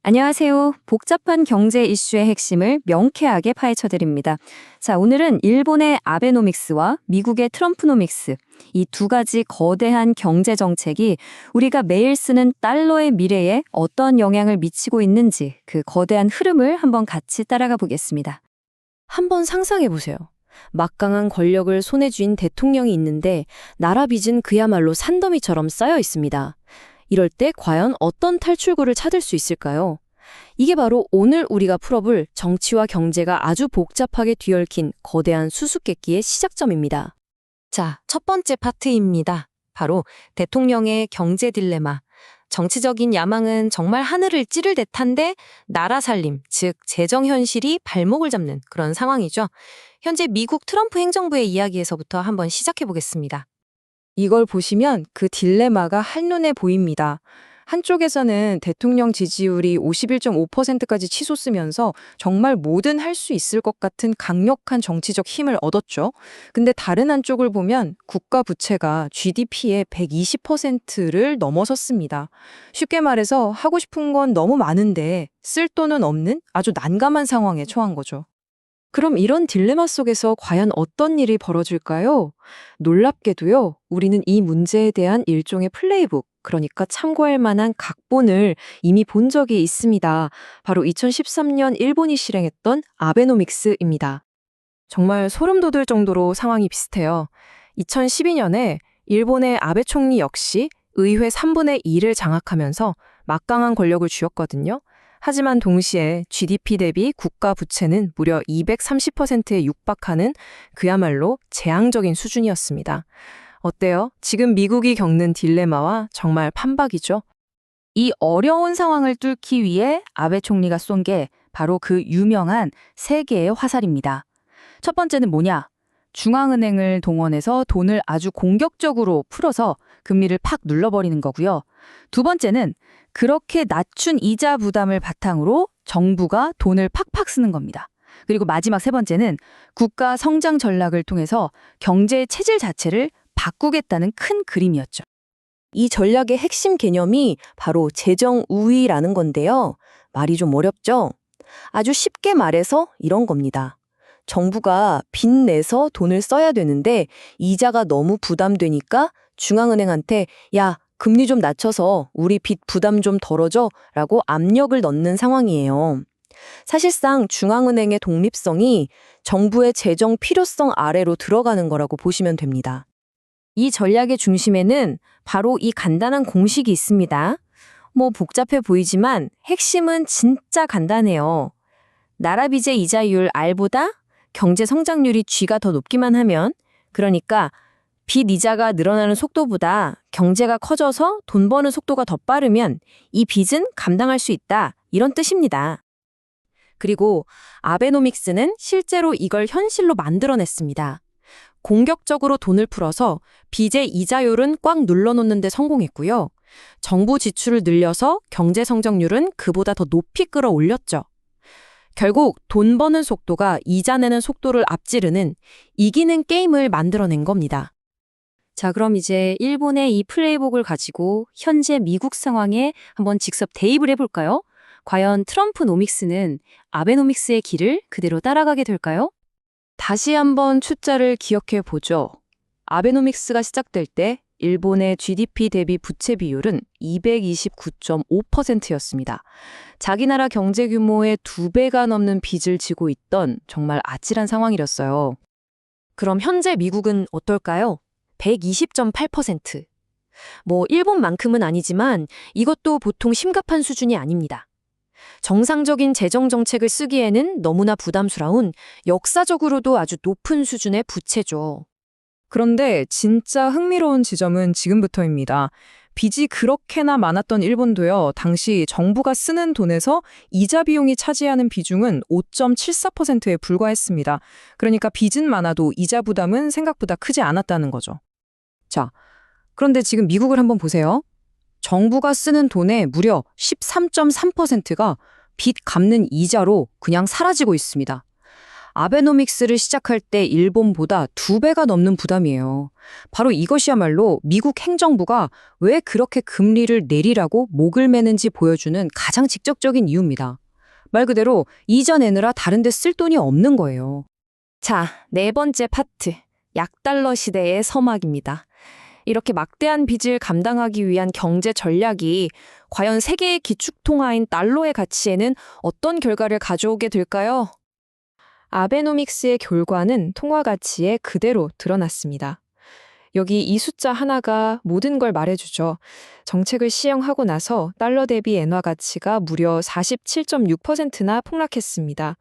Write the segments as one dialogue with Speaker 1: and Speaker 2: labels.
Speaker 1: 안녕하세요. 복잡한 경제 이슈의 핵심을 명쾌하게 파헤쳐드립니다. 자, 오늘은 일본의 아베노믹스와 미국의 트럼프노믹스, 이 두 가지 거대한 경제 정책이 우리가 매일 쓰는 달러의 미래에 어떤 영향을 미치고 있는지 그 거대한 흐름을 한번 같이 따라가 보겠습니다.
Speaker 2: 한번 상상해 보세요. 막강한 권력을 손에 쥔 대통령이 있는데 나라 빚은 그야말로 산더미처럼 쌓여 있습니다. 이럴 때 과연 어떤 탈출구를 찾을 수 있을까요? 이게 바로 오늘 우리가 풀어볼 정치와 경제가 아주 복잡하게 뒤얽힌 거대한 수수께끼의 시작점입니다.
Speaker 1: 자, 첫 번째 파트입니다. 바로 대통령의 경제 딜레마. 정치적인 야망은 정말 하늘을 찌를 듯한데 나라 살림, 즉 재정 현실이 발목을 잡는 그런 상황이죠. 현재 미국 트럼프 행정부의 이야기에서부터 한번 시작해 보겠습니다.
Speaker 3: 이걸 보시면 그 딜레마가 한눈에 보입니다. 한쪽에서는 대통령 지지율이 51.5%까지 치솟으면서 정말 뭐든 할 수 있을 것 같은 강력한 정치적 힘을 얻었죠. 근데 다른 한쪽을 보면 국가 부채가 GDP의 120%를 넘어섰습니다. 쉽게 말해서 하고 싶은 건 너무 많은데 쓸 돈은 없는 아주 난감한 상황에 처한 거죠. 그럼 이런 딜레마 속에서 과연 어떤 일이 벌어질까요? 놀랍게도요, 우리는 이 문제에 대한 일종의 플레이북, 그러니까 참고할 만한 각본을 이미 본 적이 있습니다. 바로 2013년 일본이 실행했던 아베노믹스입니다. 정말 소름 돋을 정도로 상황이 비슷해요. 2012년에 일본의 아베 총리 역시 의회 3분의 2를 장악하면서 막강한 권력을 쥐었거든요. 하지만 동시에 GDP 대비 국가 부채는 무려 230%에 육박하는 그야말로 재앙적인 수준이었습니다. 어때요? 지금 미국이 겪는 딜레마와 정말 판박이죠?
Speaker 1: 이 어려운 상황을 뚫기 위해 아베 총리가 쏜 게 바로 그 유명한 세 개의 화살입니다. 첫 번째는 뭐냐? 중앙은행을 동원해서 돈을 아주 공격적으로 풀어서 금리를 팍 눌러버리는 거고요. 두 번째는 그렇게 낮춘 이자 부담을 바탕으로 정부가 돈을 팍팍 쓰는 겁니다. 그리고 마지막 세 번째는 국가 성장 전략을 통해서 경제 체질 자체를 바꾸겠다는 큰 그림이었죠.
Speaker 2: 이 전략의 핵심 개념이 바로 재정 우위라는 건데요. 말이 좀 어렵죠? 아주 쉽게 말해서 이런 겁니다. 정부가 빚 내서 돈을 써야 되는데 이자가 너무 부담되니까 중앙은행한테 야, 금리 좀 낮춰서 우리 빚 부담 좀 덜어줘 라고 압력을 넣는 상황이에요. 사실상 중앙은행의 독립성이 정부의 재정 필요성 아래로 들어가는 거라고 보시면 됩니다.
Speaker 1: 이 전략의 중심에는 바로 이 간단한 공식이 있습니다. 뭐 복잡해 보이지만 핵심은 진짜 간단해요. 나라 빚의 이자율 R보다 경제 성장률이 G가 더 높기만 하면, 그러니까 빚 이자가 늘어나는 속도보다 경제가 커져서 돈 버는 속도가 더 빠르면 이 빚은 감당할 수 있다, 이런 뜻입니다. 그리고 아베노믹스는 실제로 이걸 현실로 만들어냈습니다. 공격적으로 돈을 풀어서 빚의 이자율은 꽉 눌러놓는 데 성공했고요. 정부 지출을 늘려서 경제 성장률은 그보다 더 높이 끌어올렸죠. 결국 돈 버는 속도가 이자 내는 속도를 앞지르는 이기는 게임을 만들어낸 겁니다. 자, 그럼 이제 일본의 이 플레이북을 가지고 현재 미국 상황에 한번 직접 대입을 해볼까요? 과연 트럼프노믹스는 아베노믹스의 길을 그대로 따라가게 될까요?
Speaker 3: 다시 한번 추자를 기억해 보죠. 아베노믹스가 시작될 때 일본의 GDP 대비 부채 비율은 229.5%였습니다. 자기 나라 경제 규모의 2배가 넘는 빚을 지고 있던 정말 아찔한 상황이었어요.
Speaker 1: 그럼 현재 미국은 어떨까요? 120.8%. 뭐 일본만큼은 아니지만 이것도 보통 심각한 수준이 아닙니다. 정상적인 재정 정책을 쓰기에는 너무나 부담스러운, 역사적으로도 아주 높은 수준의 부채죠.
Speaker 3: 그런데 진짜 흥미로운 지점은 지금부터입니다. 빚이 그렇게나 많았던 일본도요, 당시 정부가 쓰는 돈에서 이자 비용이 차지하는 비중은 5.74%에 불과했습니다. 그러니까 빚은 많아도 이자 부담은 생각보다 크지 않았다는 거죠. 자, 그런데 지금 미국을 한번 보세요. 정부가 쓰는 돈의 무려 13.3%가 빚 갚는 이자로 그냥 사라지고 있습니다. 아베노믹스를 시작할 때 일본보다 2배가 넘는 부담이에요. 바로 이것이야말로 미국 행정부가 왜 그렇게 금리를 내리라고 목을 매는지 보여주는 가장 직접적인 이유입니다. 말 그대로 이자 내느라 다른 데 쓸 돈이 없는 거예요.
Speaker 1: 자, 네 번째 파트. 약달러 시대의 서막입니다. 이렇게 막대한 빚을 감당하기 위한 경제 전략이 과연 세계의 기축통화인 달러의 가치에는 어떤 결과를 가져오게 될까요? 아베노믹스의 결과는 통화 가치에 그대로 드러났습니다. 여기 이 숫자 하나가 모든 걸 말해주죠. 정책을 시행하고 나서 달러 대비 엔화 가치가 무려 47.6%나 폭락했습니다.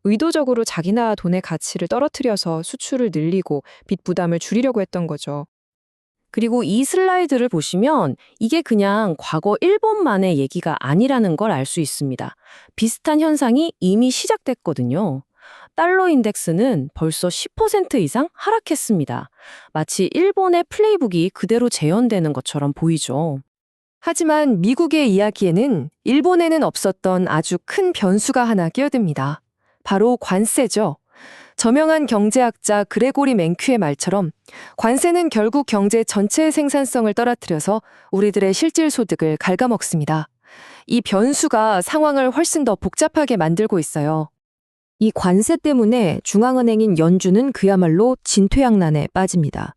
Speaker 1: 의도적으로 자기 나라 돈의 가치를 떨어뜨려서 수출을 늘리고 빚 부담을 줄이려고 했던 거죠.
Speaker 2: 그리고 이 슬라이드를 보시면 이게 그냥 과거 일본만의 얘기가 아니라는 걸 알 수 있습니다. 비슷한 현상이 이미 시작됐거든요. 달러 인덱스는 벌써 10% 이상 하락했습니다. 마치 일본의 플레이북이 그대로 재현되는 것처럼 보이죠.
Speaker 1: 하지만 미국의 이야기에는 일본에는 없었던 아주 큰 변수가 하나 끼어듭니다. 바로 관세죠. 저명한 경제학자 그레고리 맹큐의 말처럼 관세는 결국 경제 전체의 생산성을 떨어뜨려서 우리들의 실질 소득을 갉아먹습니다. 이 변수가 상황을 훨씬 더 복잡하게 만들고 있어요. 이 관세 때문에 중앙은행인 연준은 그야말로 진퇴양난에 빠집니다.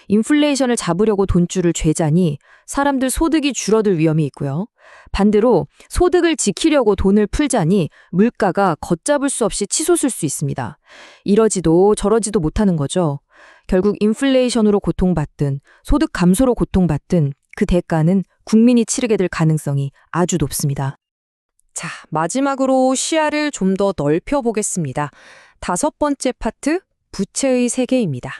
Speaker 1: 인플레이션을 잡으려고 돈줄을 죄자니 사람들 소득이 줄어들 위험이 있고요. 반대로 소득을 지키려고 돈을 풀자니 물가가 걷잡을 수 없이 치솟을 수 있습니다. 이러지도 저러지도 못하는 거죠. 결국 인플레이션으로 고통받든 소득 감소로 고통받든 그 대가는 국민이 치르게 될 가능성이 아주 높습니다.
Speaker 3: 자, 마지막으로 시야를 좀 더 넓혀보겠습니다. 5번째 파트, 부채의 세계입니다.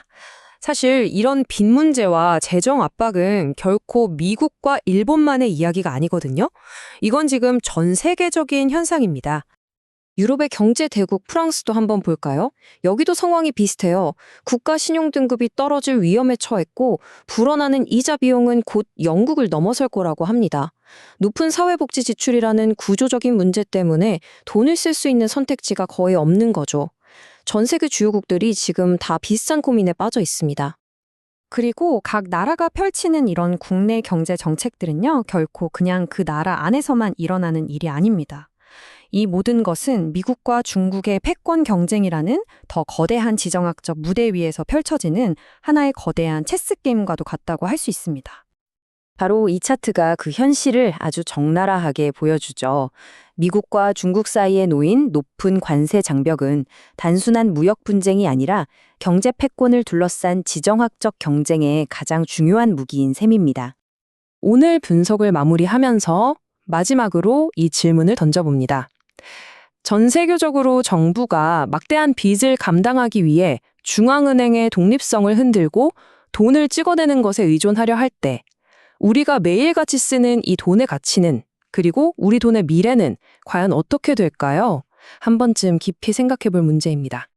Speaker 3: 사실 이런 빚 문제와 재정 압박은 결코 미국과 일본만의 이야기가 아니거든요. 이건 지금 전 세계적인 현상입니다. 유럽의 경제 대국 프랑스도 한번 볼까요? 여기도 상황이 비슷해요. 국가 신용 등급이 떨어질 위험에 처했고 불어나는 이자 비용은 곧 영국을 넘어설 거라고 합니다. 높은 사회복지 지출이라는 구조적인 문제 때문에 돈을 쓸 수 있는 선택지가 거의 없는 거죠. 전 세계 주요국들이 지금 다 비슷한 고민에 빠져 있습니다.
Speaker 1: 그리고 각 나라가 펼치는 이런 국내 경제 정책들은요, 결코 그냥 그 나라 안에서만 일어나는 일이 아닙니다. 이 모든 것은 미국과 중국의 패권 경쟁이라는 더 거대한 지정학적 무대 위에서 펼쳐지는 하나의 거대한 체스 게임과도 같다고 할 수 있습니다.
Speaker 2: 바로 이 차트가 그 현실을 아주 적나라하게 보여주죠. 미국과 중국 사이에 놓인 높은 관세 장벽은 단순한 무역 분쟁이 아니라 경제 패권을 둘러싼 지정학적 경쟁의 가장 중요한 무기인 셈입니다.
Speaker 3: 오늘 분석을 마무리하면서 마지막으로 이 질문을 던져봅니다. 전 세계적으로 정부가 막대한 빚을 감당하기 위해 중앙은행의 독립성을 흔들고 돈을 찍어내는 것에 의존하려 할 때 우리가 매일같이 쓰는 이 돈의 가치는, 그리고 우리 돈의 미래는 과연 어떻게 될까요? 한 번쯤 깊이 생각해 볼 문제입니다.